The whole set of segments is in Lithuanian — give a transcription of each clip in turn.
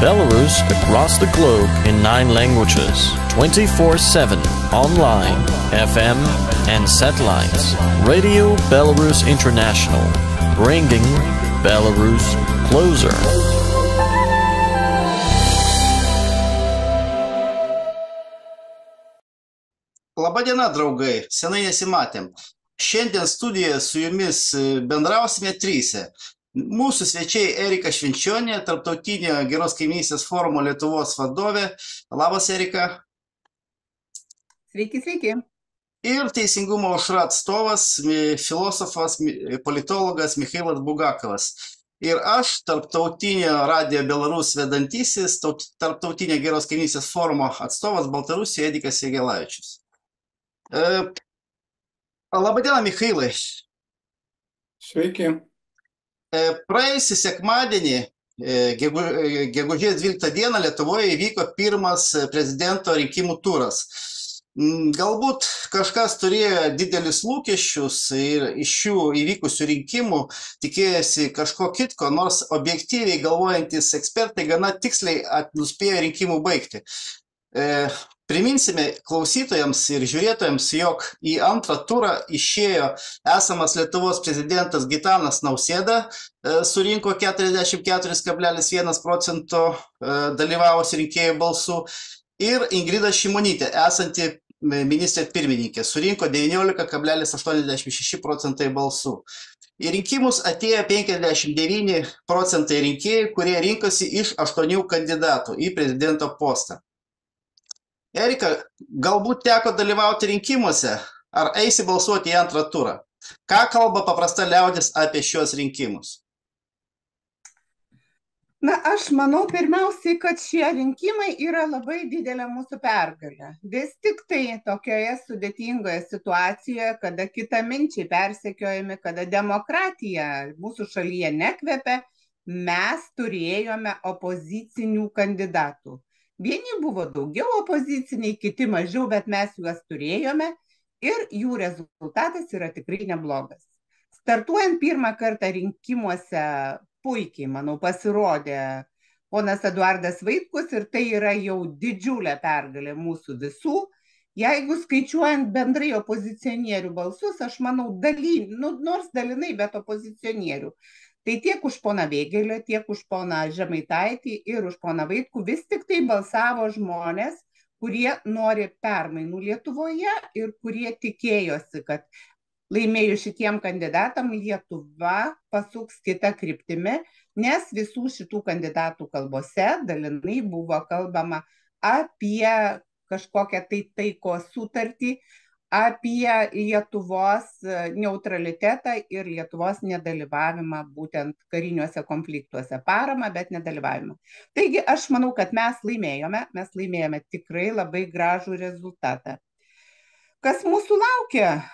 Belarus across the globe in 9 languages, 24/7, online, FM and satellites. Radio Belarus International, bringing Belarus closer. Labadiena, draugai, senai nesimatėm. Šiandien studijoje su jumis bendrausime tryse. Mūsų svečiai Erika Švenčionė, Tarptautinio geros kaimynystės forumo Lietuvos vadovė. Labas, Erika. Sveiki, sveiki. Ir Teisingumo aušra atstovas, filosofas, politologas Michailas Bugakovas. Ir aš, Tarptautinio radijo Belarus vedantysis, Tarptautinio geros kaimynystės forumo atstovas Baltarusijoje Edikas Jegelavičius. Labadiena, Michailai. Sveiki. Praėjusį sekmadienį, gegužės 12 dieną, Lietuvoje įvyko pirmas prezidento rinkimų turas. Galbūt kažkas turėjo didelius lūkesčius ir iš šių įvykusių rinkimų tikėjosi kažko kitko, nors objektyviai galvojantis ekspertai gana tiksliai nuspėjo rinkimų baigti. Priminsime klausytojams ir žiūrėtojams, jog į antrą turą išėjo esamas Lietuvos prezidentas Gitanas Nausėda, surinko 44,1% dalyvavusių rinkėjų balsų, ir Ingrida Šimonytė, esanti ministrė pirmininkė, surinko 19,86% balsų. Į rinkimus atėjo 59% rinkėjų, kurie rinkosi iš 8 kandidatų į prezidento postą. Erika, galbūt teko dalyvauti rinkimuose, ar eisi balsuoti į antrą turą? Ką kalba paprasta liaudis apie šios rinkimus? Na, aš manau pirmiausiai, kad šie rinkimai yra labai didelė mūsų pergalė. Vis tik tai tokioje sudėtingoje situacijoje, kada kitaminčiai persekiojami, kada demokratija mūsų šalyje nekvepia, mes turėjome opozicinių kandidatų. Vieni buvo daugiau opoziciniai, kiti mažiau, bet mes juos turėjome ir jų rezultatas yra tikrai neblogas. Startuojant pirmą kartą rinkimuose puikiai, manau, pasirodė ponas Eduardas Vaitkus ir tai yra jau didžiulė pergalė mūsų visų. Jeigu skaičiuojant bendrai opozicionierių balsus, aš manau, nors dalinai, bet opozicionierių. Tai tiek už poną Vėgėlę, tiek už poną Žemaitaitį ir už poną Vaitkų vis tik tai balsavo žmonės, kurie nori permainų Lietuvoje ir kurie tikėjosi, kad laimėjus šitiem kandidatam Lietuva pasuks kitą kryptimį, nes visų šitų kandidatų kalbose dalinai buvo kalbama apie kažkokią taikos sutartį, apie Lietuvos neutralitetą ir Lietuvos nedalyvavimą būtent kariniuose konfliktuose. Paramą, bet nedalyvavimą. Taigi aš manau, kad mes laimėjome tikrai labai gražų rezultatą. Kas mūsų laukia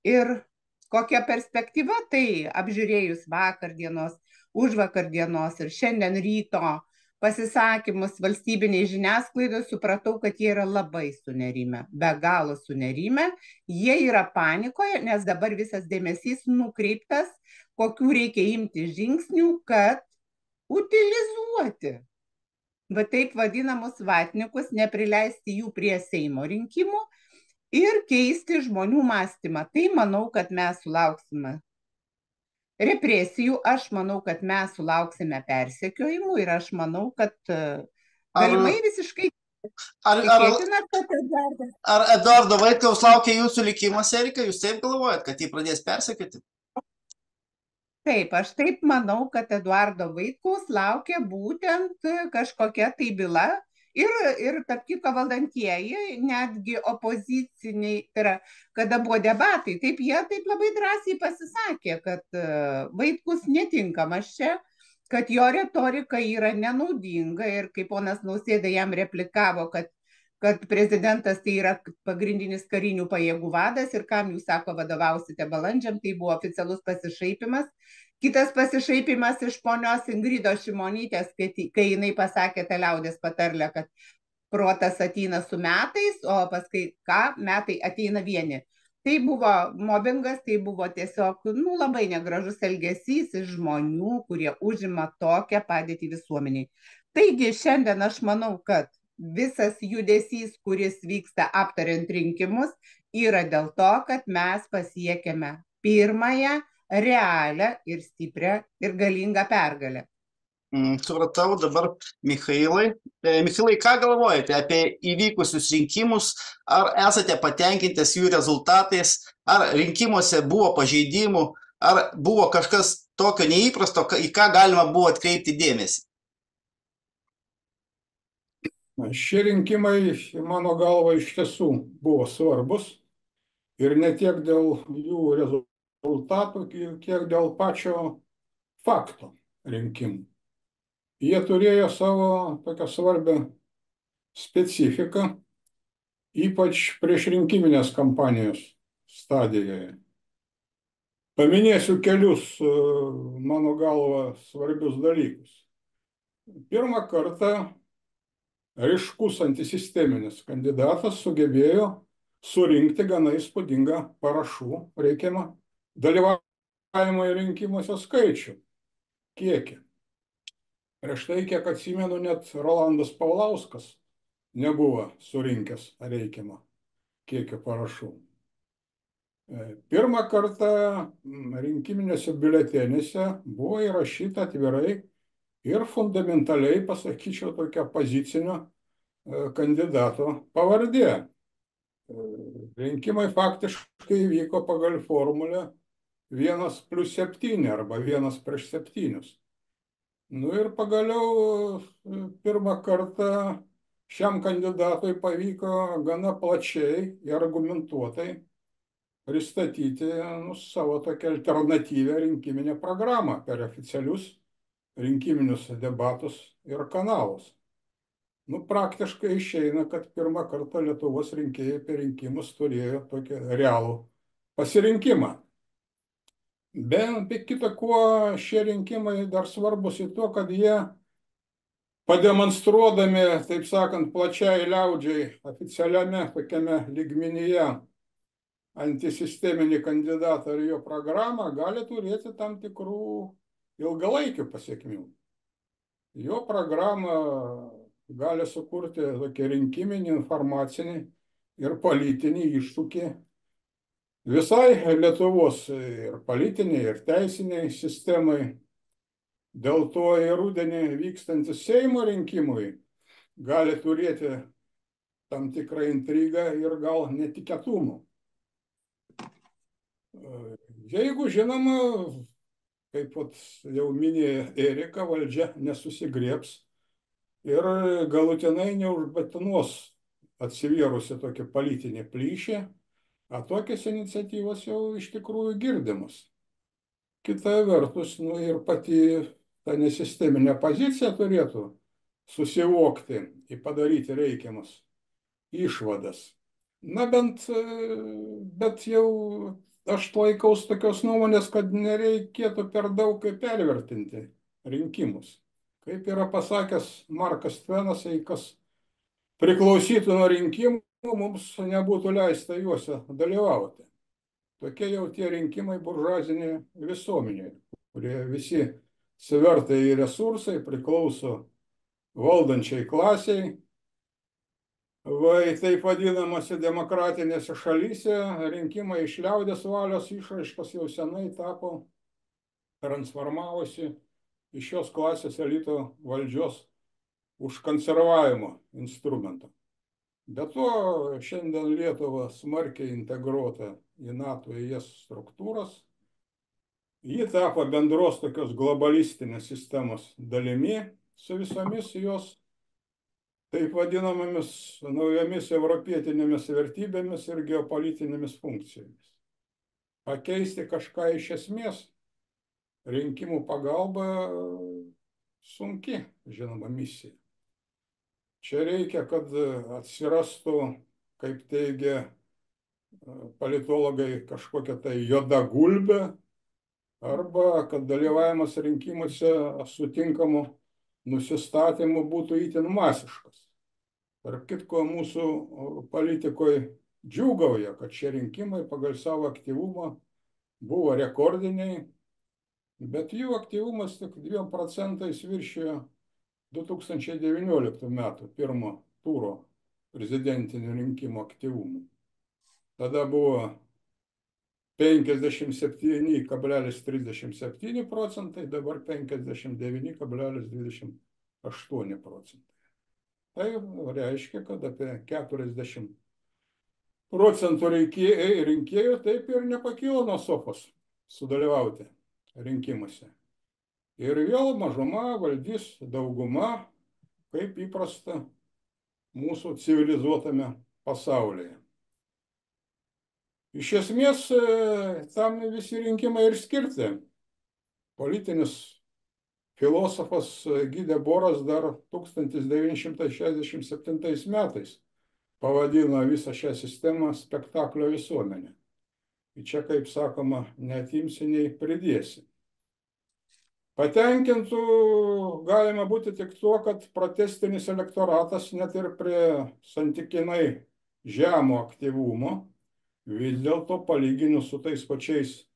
ir kokia perspektyva, tai apžiūrėjus vakar dienos, užvakar dienos ir šiandien ryto pasisakymus valstybiniai žiniasklaidai, supratau, kad jie yra labai sunerimę, be galo sunerimę. Jie yra panikoje, nes dabar visas dėmesys nukreiptas, kokių reikia imti žingsnių, kad utilizuoti, va taip vadinamus vatnikus, neprileisti jų prie Seimo rinkimų ir keisti žmonių mąstymą. Tai manau, kad mes sulauksime represijų, aš manau, kad mes sulauksime persekiojimų ir aš manau, kad galimai visiškai tikėtina, kad Eduardas. Ar Eduardo Vaitkaus laukia jūsų likimas, Erika? Jūs taip galvojat, kad jį pradės persekioti? Taip, aš taip manau, kad Eduardo Vaitkaus laukia būtent kažkokia tai byla. Ir tarp kitko valdantieji, netgi opoziciniai, tai yra, kada buvo debatai, taip jie taip labai drąsiai pasisakė, kad Vaitkus netinkamas čia, kad jo retorika yra nenaudinga ir kaip ponas Nausėda jam replikavo, kad prezidentas tai yra pagrindinis karinių pajėgų vadas ir kam jūs, sako, vadovausite balandžiam, tai buvo oficialus pasišaipimas. Kitas pasišaipimas iš ponios Ingridos Šimonytės, kai jinai pasakė tą liaudės patarlę, kad protas ateina su metais, o paskui ką, metai ateina vieni. Tai buvo mobbingas, tai buvo tiesiog labai negražus elgesys iš žmonių, kurie užima tokią padėtį visuomeniai. Taigi šiandien aš manau, kad visas judesys, kuris vyksta aptariant rinkimus, yra dėl to, kad mes pasiekėme pirmąją realią ir stiprią ir galingą pergalę. Supratau, dabar Michailai. Michailai, ką galvojate apie įvykusius rinkimus? Ar esate patenkintas jų rezultatais? Ar rinkimuose buvo pažeidimų? Ar buvo kažkas tokio neįprasto, į ką galima buvo atkreipti dėmesį? Šie rinkimai, mano galva, iš tiesų buvo svarbus ir ne tiek dėl jų rezultatų, kiek dėl pačio fakto rinkimų. Jie turėjo savo tokią svarbią specifiką, ypač priešrinkiminės kampanijos stadijoje. Paminėsiu kelius, mano galva, svarbius dalykus. Pirmą kartą ryškus antisisteminis kandidatas sugebėjo surinkti gana įspūdingą parašų reikiamą dalyvavimo rinkimuose skaičių, kiekį. Prieš tai, kiek atsimenu, net Rolandas Paulauskas nebuvo surinkęs reikiamą kiekį parašų. Pirmą kartą rinkiminėse biuletenėse buvo įrašyta atvirai ir fundamentaliai, pasakyčiau, tokia pozicinio kandidato pavardė. Rinkimai faktiškai vyko pagal formulę 1+7 arba 1/7. Nu ir pagaliau pirmą kartą šiam kandidatui pavyko gana plačiai ir argumentuotai pristatyti savo tokią alternatyvią rinkiminę programą per oficialius rinkiminius debatus ir kanalus. Praktiškai išeina, kad pirmą kartą Lietuvos rinkėjai per rinkimus turėjo tokį realų pasirinkimą. Be kita kuo, šie rinkimai dar svarbus į to, kad jie pademonstruodami, taip sakant, plačiai liaudžiai oficialiame tokiame lygmenyje antisisteminį kandidatą ir jo programą gali turėti tam tikrų ilgalaikių pasekmių. Jo programą gali sukurti tokį rinkiminį, informacinį ir politinį iššūkį visai Lietuvos ir politiniai, ir teisiniai sistemai. Dėl to į rudenį vykstantis Seimo rinkimui gali turėti tam tikrą intrigą ir gal netikėtumų. Jeigu, žinoma, kaip jau minėjo Erika, valdžia nesusigriebs ir galutinai neužbetonuos atsivėrusi tokia politinė plyšė, o tokias iniciatyvos jau iš tikrųjų girdimas. Kita vertus, ir pati ta nesisteminė pozicija turėtų susivokti ir padaryti reikiamas išvadas. Bet jau aš laikaus tokios nuomonės, kad nereikėtų per daug pervertinti rinkimus. Kaip yra pasakęs Markas Tvenas, kas priklausytų nuo rinkimų, mums nebūtų leista juose dalyvauti. Tokie jau tie rinkimai buržuazinėje visuomenėje, kurie visi svertai ir resursai priklauso valdančiai klasiai. Taip vadinamose demokratinėse šalyse rinkimai iš liaudės valios išraiškos jau senai tapo, transformavosi iš šios klasės elito valdžios užkonservavimo instrumentą. Be to, šiandien Lietuva smarkiai integruota į NATO ir jas struktūras. Ji tapo bendros tokios globalistinės sistemos dalimi su visomis jos taip vadinamomis naujomis europietinėmis vertybėmis ir geopolitinėmis funkcijomis. Pakeisti kažką iš esmės rinkimų pagalba sunki, žinoma, misija. Čia reikia, kad atsirastų, kaip teigia politologai, kažkokia tai juoda gulbė, arba kad dalyvavimas rinkimuose sutinkamų nusistatymų būtų itin masiškas. Tarp kitko, mūsų politikoje džiūgauja, kad šie rinkimai pagal savo aktyvumą buvo rekordiniai, bet jų aktyvumas tik 2% viršijo 2019 metų pirmo turo prezidentinių rinkimų aktyvumų. Tada buvo 57,37 procentai, dabar 59,28 procentai. Tai reiškia, kad apie 40 procentų rinkėjų taip ir nepakilo nuo sofos sudalyvauti rinkimuose. Ir vėl mažuma valdys dauguma, kaip įprasta mūsų civilizuotame pasaulyje. Iš esmės, tam visi rinkimai ir skirti. Politinis filosofas Gidė Boras dar 1967 metais pavadino visą šią sistemą spektaklio visuomenė. Ir čia, kaip sakoma, neatimsi nei pridėsi. Patenkintų galima būti tik tuo, kad protestinis elektoratas net ir prie santykinai žemo aktyvumo vis dėlto palyginus su tais pačiais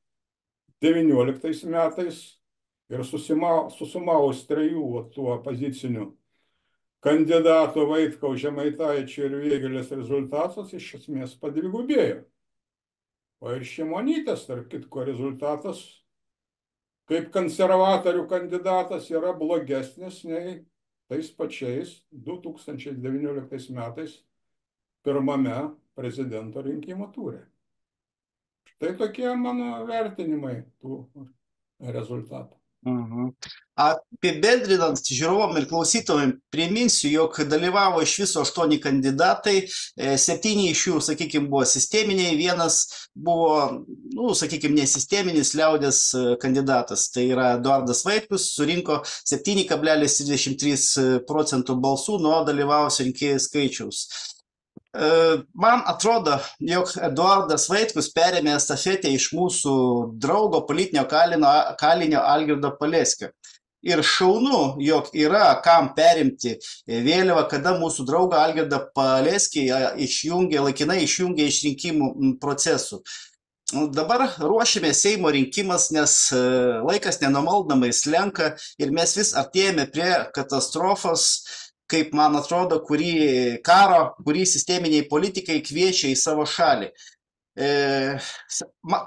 19 metais ir susumavus trejų tų opozicinių kandidatų Vaitkaus, Žemaitaičio ir Vėgėlės rezultatas iš esmės padvigubėjo. O ir Šimonytės, tarp kitko, rezultatas kaip konservatorių kandidatas yra blogesnis nei tais pačiais 2019 metais pirmame prezidento rinkimų ture. Štai tokie mano vertinimai tų rezultatų. Apibendrinant žiūrovam ir klausytojam, priminsiu, jog dalyvavo iš viso 8 kandidatai, 7 iš jų, sakykime, buvo sisteminiai, vienas buvo, sakykime, nesisteminis liaudės kandidatas, tai yra Eduardas Vaitkus, surinko 7,33 procentų balsų nuo dalyvavusio rinkėjų skaičiaus. Man atrodo, jog Eduardas Vaitkus perėmė estafetę iš mūsų draugo politinio kalinio Algirdo Paleckio. Ir šaunu, jog yra kam perimti vėliavą, kada mūsų draugą Algirdą Paleckį laikinai išjungė iš rinkimų procesų. Dabar ruošiame Seimo rinkimas, nes laikas nenumaldomai slenka ir mes vis artėjame prie katastrofos, kaip man atrodo, kurį sisteminiai politikai kviečia į savo šalį.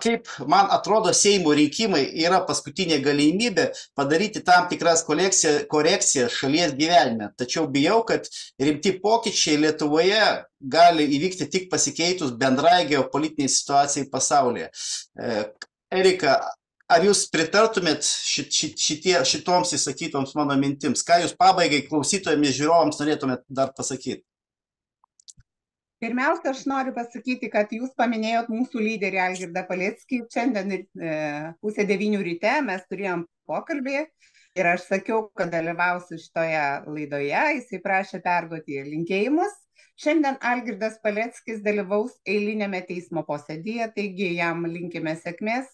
Kaip man atrodo, Seimo rinkimai yra paskutinė galimybė padaryti tam tikras korekcijas šalies gyvenime. Tačiau bijau, kad rimti pokyčiai Lietuvoje gali įvykti tik pasikeitus bendrai geopolitiniai situacijai pasaulyje. Erika, ar jūs pritartumėt šitoms įsakytoms mano mintims? Ką jūs pabaigai klausytojams, žiūrovams norėtumėt dar pasakyti? Pirmiausia, aš noriu pasakyti, kad jūs paminėjot mūsų lyderį Algirdą Paleckį. Šiandien 8:30 ryte mes turėjom pokalbį ir aš sakiau, kad dalyvausiu šitoje laidoje. Jisai prašė perduoti linkėjimus. Šiandien Algirdas Paleckis dalyvaus eilinėme teismo posėdyje, taigi jam linkime sėkmės.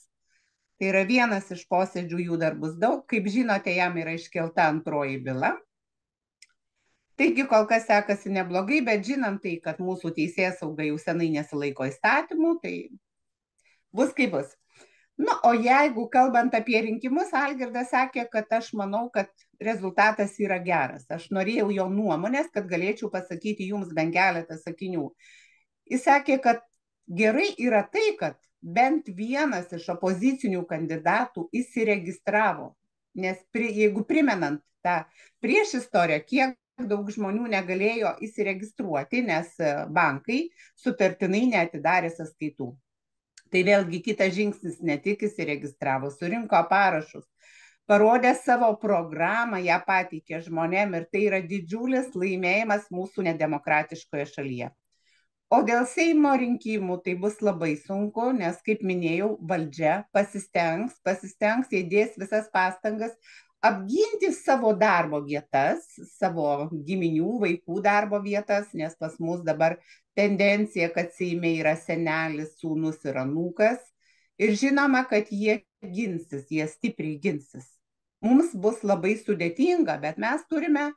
Tai yra vienas iš posėdžių, jų dar bus daug. Kaip žinote, jam yra iškelta antroji byla. Taigi kol kas sekasi neblogai, bet žinant tai, kad mūsų teisėsauga jau senai nesilaiko įstatymų, tai bus kaip bus. O jeigu kalbant apie rinkimus, Algirdas sakė, kad aš manau, kad rezultatas yra geras. Aš norėjau jo nuomonės, kad galėčiau pasakyti jums bent keletą sakinių. Jis sakė, kad gerai yra tai, kad bent vienas iš opozicinių kandidatų įsiregistravo. Nes jeigu primenant tą prieš istoriją, kiek daug žmonių negalėjo įsiregistruoti, nes bankai sutartinai neatidarė sąskaitų. Tai vėlgi kitas žingsnis, ne tik įsiregistravo, surinko parašus, parodė savo programą, ją pateikė žmonėm ir tai yra didžiulis laimėjimas mūsų nedemokratiškoje šalyje. O dėl Seimo rinkimų tai bus labai sunku, nes, kaip minėjau, valdžia pasistengs, įdės visas pastangas apginti savo darbo vietas, savo giminių, vaikų darbo vietas, nes pas mus dabar tendencija, kad Seime yra senelis, sūnus ir anūkas. Ir žinoma, kad jie ginsis, jie stipriai ginsis. Mums bus labai sudėtinga, bet mes turime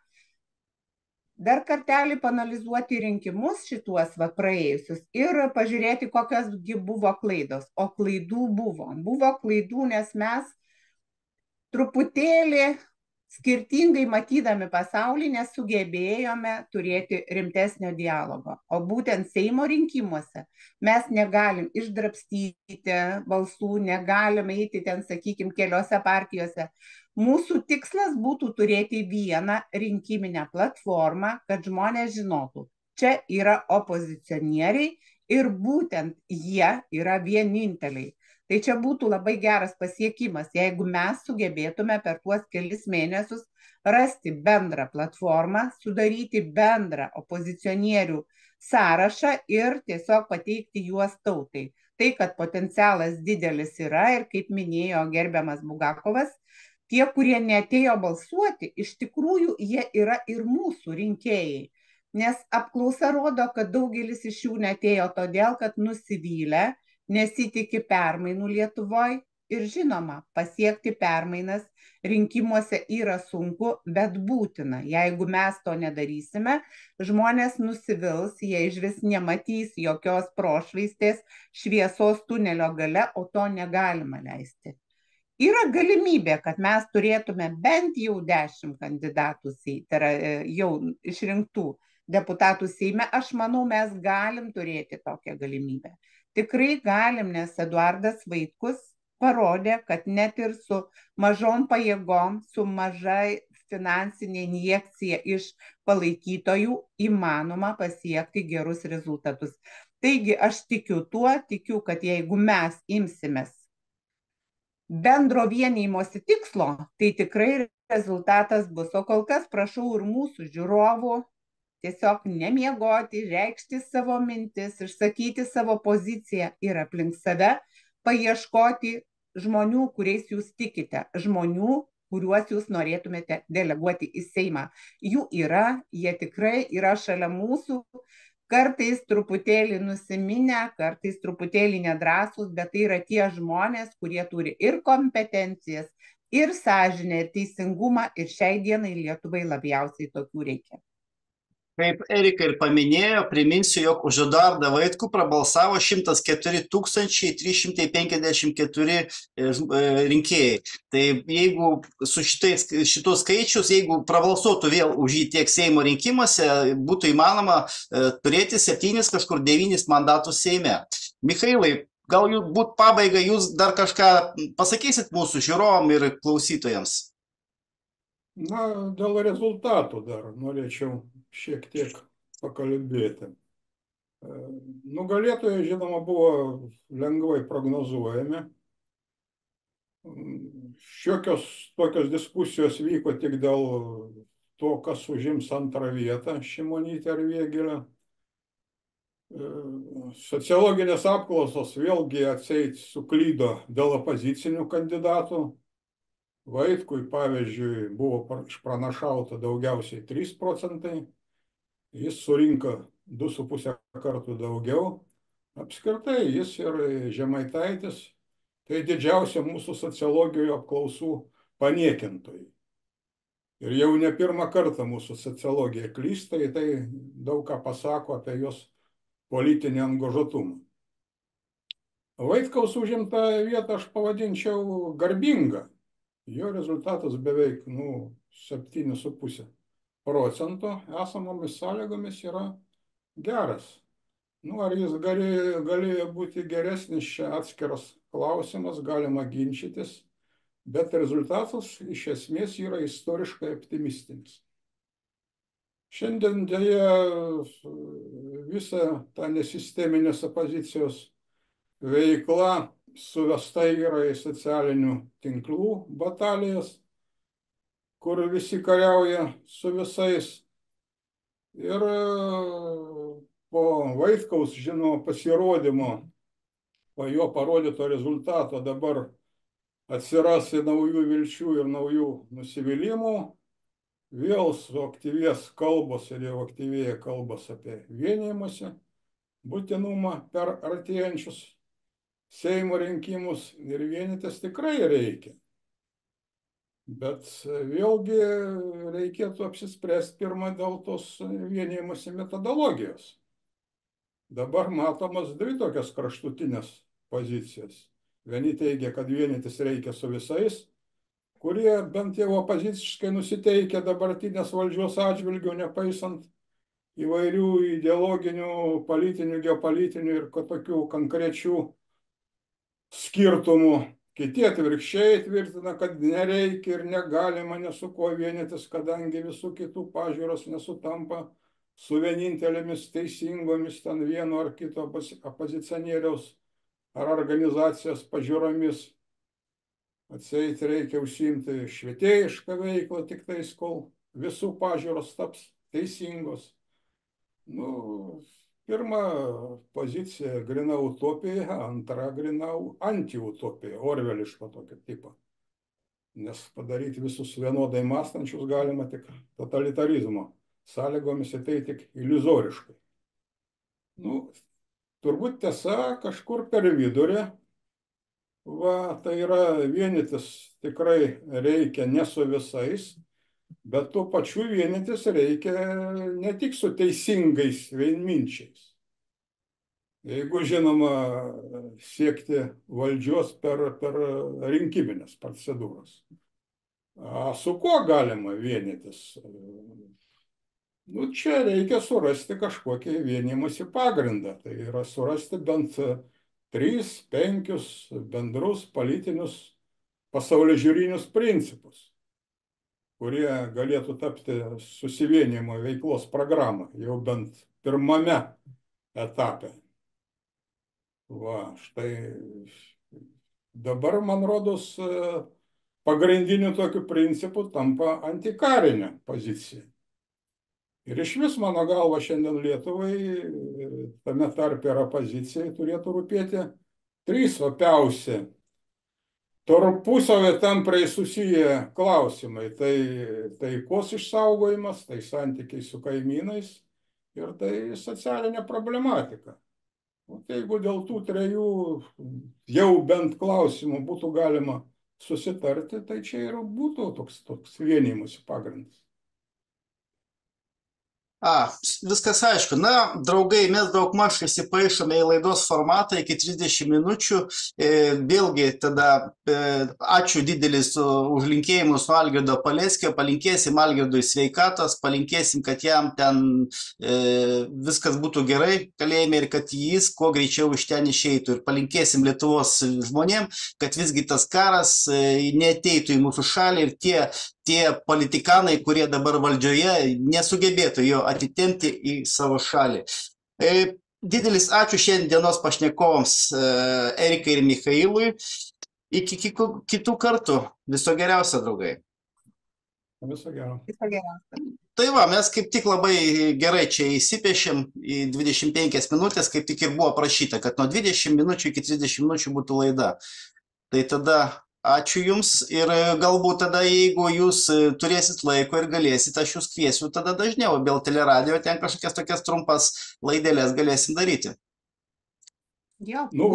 dar kartelį panalizuoti rinkimus šituos praėjusius ir pažiūrėti, kokios buvo klaidos. O klaidų buvo. Buvo klaidų, nes mes truputėlį Skirtingai matydami pasaulį nesugebėjome turėti rimtesnio dialogo. O būtent Seimo rinkimuose mes negalim išdrabstyti balsų, negalim eiti ten, sakykime, keliose partijose. Mūsų tikslas būtų turėti vieną rinkiminę platformą, kad žmonės žinotų, čia yra opozicionieriai ir būtent jie yra vieninteliai. Tai čia būtų labai geras pasiekimas, jeigu mes sugebėtume per tuos kelis mėnesius rasti bendrą platformą, sudaryti bendrą opozicionierių sąrašą ir tiesiog pateikti juos tautai. Tai, kad potencialas didelis yra ir kaip minėjo gerbiamas Bugakovas, tie, kurie neatėjo balsuoti, iš tikrųjų jie yra ir mūsų rinkėjai. Nes apklausa rodo, kad daugelis iš jų neatėjo todėl, kad nusivylę, nesitiki permainų Lietuvoje ir žinoma, pasiekti permainas rinkimuose yra sunku, bet būtina. Jeigu mes to nedarysime, žmonės nusivils, jie išvis nematys jokios prošvaistės šviesos tunelio gale, o to negalima leisti. Yra galimybė, kad mes turėtume bent jau 10 kandidatų, tai yra jau išrinktų deputatų Seime. Aš manau, mes galim turėti tokią galimybę. Tikrai galim, nes Eduardas Vaitkus parodė, kad net ir su mažom pajėgom, su mažai finansinė injekcija iš palaikytojų įmanoma pasiekti gerus rezultatus. Taigi aš tikiu tuo, tikiu, kad jeigu mes imsimės bendro vienijimosi tikslo, tai tikrai rezultatas bus. O kol kas prašau ir mūsų žiūrovų tiesiog nemiegoti, reikšti savo mintis, išsakyti savo poziciją ir aplink save paieškoti žmonių, kuriais jūs tikite, žmonių, kuriuos jūs norėtumėte deleguoti į Seimą. Jų yra, jie tikrai yra šalia mūsų, kartais truputėlį nusiminę, kartais truputėlį nedrąsūs, bet tai yra tie žmonės, kurie turi ir kompetencijas, ir sąžinę, ir teisingumą, ir šiai dienai Lietuvai labiausiai tokių reikia. Kaip Erika ir paminėjo, priminsiu, jog už Eduardą Vaitkų prabalsavo 104 354 rinkėjai. Tai jeigu su šitos skaičius, jeigu prabalsuotų vėl už jį tiek Seimo rinkimuose, būtų įmanoma turėti 7 kažkur 9 mandatus Seime. Michailai, galbūt pabaigai jūs dar kažką pasakysit mūsų žiūrovom ir klausytojams? Na, dėl rezultatų dar norėčiau šiek tiek pakalbėti. Nugalėtojai, žinoma, buvo lengvai prognozuojami. Šiokios tokios diskusijos vyko tik dėl to, kas užims antrą vietą, Šimonytė ar Vėgėlė. Sociologinės apklausos vėlgi atseit suklydo dėl opozicinių kandidatų. Vaitkui, pavyzdžiui, buvo išpranašauta daugiausiai 3%, jis surinko 2,5 kartų daugiau. Apskritai, jis ir Žemaitaitis, tai didžiausia mūsų sociologijų apklausų paniekintojai. Ir jau ne pirmą kartą mūsų sociologija klysta, tai daug ką pasako apie jos politinį angažuotumą. Vaitkaus užimtą vietą aš pavadinčiau garbingą. Jo rezultatas beveik 7,5% esamomis sąlygomis yra geras. Ar jis galėjo būti geresnis, čia atskiras klausimas, galima ginčytis, bet rezultatas iš esmės yra istoriškai optimistinis. Šiandien dėja visa ta nesisteminės opozicijos veikla suvesta yra į socialinių tinklų batalijas, kur visi kariauja su visais. Ir po Vaitkaus, žinoma, pasirodymo, po jo parodyto rezultato dabar atsiras naujų vilčių ir naujų nusivylimų. Vėl suaktyvės kalbos ir jau aktyvėja kalbos apie vienijimąsi, būtinumą per artėjančius Seimo rinkimus ir vienytis tikrai reikia. Bet vėlgi reikėtų apsispręsti pirmą dėl tos vienijimosi metodologijos. Dabar matomas dvi tokias kraštutinės pozicijas. Vieni teigia, kad vienytis reikia su visais, kurie bent jau opoziciškai nusiteikia dabartinės valdžios atžvilgių, nepaisant įvairių ideologinių, politinių, geopolitinių ir tokių konkrečių skirtumų. Kiti atvirkščiai tvirtina, kad nereikia ir negalima nesu kuo vienytis, kadangi visų kitų pažiūros nesutampa su vienintelėmis teisingomis ten vieno ar kito opozicionieriaus ar organizacijos pažiūromis. Atseit reikia užsiimti švietėjišką veiklą tik tais, kol visų pažiūros taps teisingos. Nu, pirma pozicija grina utopija, antra grina antiutopija, orveliško tokio tipo. Nes padaryti visus vienodai mąstančius galima tik totalitarizmo sąlygomis, tai tik iliuzoriškai. Nu, turbūt tiesa kažkur per vidurį. Va, tai yra vienytis tikrai reikia ne su visais, bet tuo pačiu vienytis reikia ne tik su teisingais vienminčiais. Jeigu, žinoma, siekti valdžios per rinkiminės procedūras. Su kuo galima vienytis? Nu, čia reikia surasti kažkokį vienymosi pagrindą. Tai yra surasti bent 3-5 bendrus politinius pasaulėžiūrinius principus, kurie galėtų tapti susivienijimo veiklos programą jau bent pirmame etape. Va, štai dabar, man rodos, pagrindiniu tokiu principu tampa antikarinė pozicija. Ir iš vis, mano galva, šiandien Lietuvai, tame tarpe ir opozicijai, turėtų rūpėti 3 opiausi tarpusavy tampriai susiję klausimai. Tai taikos išsaugojimas, tai santykiai su kaimynais ir tai socialinė problematika. O tai jeigu dėl tų 3 jau bent klausimų būtų galima susitarti, tai čia ir būtų toks vienijimosi pagrindas. Viskas aišku. Na, draugai, mes daugmaž įsipaišome į laidos formatą iki 30 minučių. Vėlgi, tada ačiū didelis už linkėjimus nuo Algirdo Paleckio. Palinkėsim Algirdui sveikatos, palinkėsim, kad jam ten viskas būtų gerai kalėjime ir kad jis kuo greičiau iš ten išeitų. Ir palinkėsim Lietuvos žmonėm, kad visgi tas karas neateitų į mūsų šalį ir tie politikanai, kurie dabar valdžioje, nesugebėtų jo atitempti į savo šalį. Didelis ačiū šiandienos pašnekovams Erikai ir Michailui. Iki kitų kartų. Viso geriausio, draugai. Viso gero. Tai va, mes kaip tik labai gerai čia įsipešėm į 25 minutės, kaip tik ir buvo prašyta, kad nuo 20 minučių iki 30 minučių būtų laida. Tai tada ačiū Jums ir galbūt tada, jeigu Jūs turėsit laiko ir galėsit, aš Jūs kviesiu tada dažniau, Bel teleradio, ten kažkokias tokias trumpas laidelės galėsim daryti. Nu,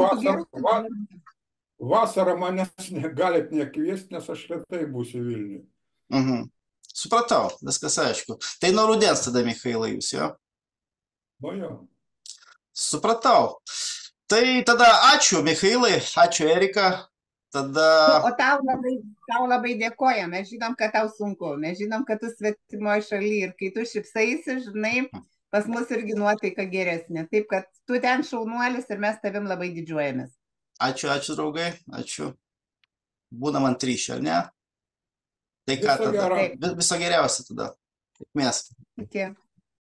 vasarą manęs galit nekviesti, nes aš retai būsiu Vilniuje. Supratau, viskas aišku. Tai nuo rudens tada, Michailai, Jūs, jo? Nu, jo. Supratau. Tai tada ačiū, Michailai, ačiū, Erika. Tada... O tau labai dėkojam, mes žinom, kad tau sunku, mes žinom, kad tu svetimoje šalyje ir kai tu šipsaisi, žinai, pas mus irgi nuotaika geresnė. Taip, kad tu ten šaunuolis ir mes tavim labai didžiuojamės. Ačiū, draugai, ačiū. Būna man ryšio, ar ne? Tai ką tada? Viso geriausio tada. Mes. Iki.